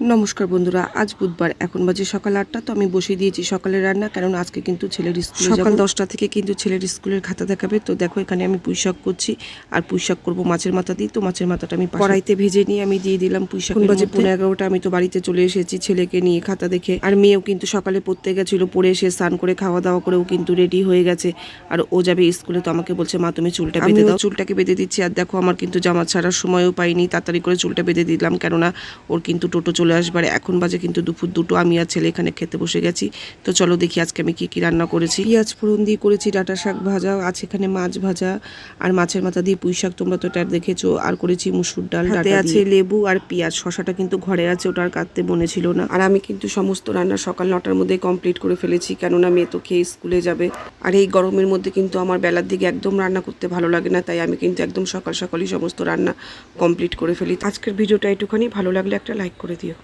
নমস্কার বন্ধুরা, আজ বুধবার, এখন বাজে সকাল 8টা। তো আমি বসিয়ে দিয়েছি সকালের রান্না, কারণ আজকে কিন্তু ছেলের স্কুল সকাল 10টা থেকে কিন্তু ছেলের স্কুলের খাতা দেখাবে। তো দেখো এখানে আমি পুঁইশাক করছি, আর পুঁইশাক করবো মাছের মাথা দিয়ে। তো মাছের মাথাটা আমি কড়াইতে ভেজে নিয়ে আমি দিয়ে দিলাম পুঁইশাক। বাজে 11:30। আমি তো বাড়িতে চলে এসেছি ছেলেকে নিয়ে খাতা দেখে। আর মেয়েও কিন্তু সকালে পড়তে গেছিলো, পড়ে এসে স্নান করে খাওয়া দাওয়া করেও কিন্তু রেডি হয়ে গেছে। আর ও যাবে স্কুলে। তো আমাকে বলছে, মা তুমি চুলটা বেঁধে দাও। চুলটাকে বেঁধে দিচ্ছি। আর দেখো আমার কিন্তু জামা ছাড়ার সময়ও পাইনি, তাড়াতাড়ি করে চুলটা বেঁধে দিলাম, কেননা ওর কিন্তু টোটো চলে আসবার। এখন বাজে কিন্তু দুপুর 2টো। আমি আর ছেলে এখানে খেতে বসে গেছি। তো চলো দেখি আজকে আমি কি কি রান্না করেছি। পেঁয়াজ ফোড়ন দিয়ে করেছি ডাঁটা শাক ভাজা, আছে এখানে মাছ ভাজা আর মাছের মাথা দিয়ে পুঁই শাক, তোমরা তো এটা দেখেছো। আর করেছি মুসুর ডাল, ডাঁটা আছে লেবু আর পেঁয়াজ। শশাটা কিন্তু ঘরে আছে, ওটা আর কাটতে মনে ছিল না। আর আমি কিন্তু সমস্ত রান্না সকাল 9টার মধ্যে কমপ্লিট করে ফেলেছি, কেননা মেয়ে তো খেয়ে স্কুলে যাবে। আর এই গরমের মধ্যে কিন্তু আমার বেলার দিকে একদম রান্না করতে ভালো লাগে না, তাই আমি কিন্তু একদম সকাল সকালই সমস্ত রান্না কমপ্লিট করে ফেলি। আজকের ভিডিওটা একটুখানি ভালো লাগলে একটা লাইক করে দিও।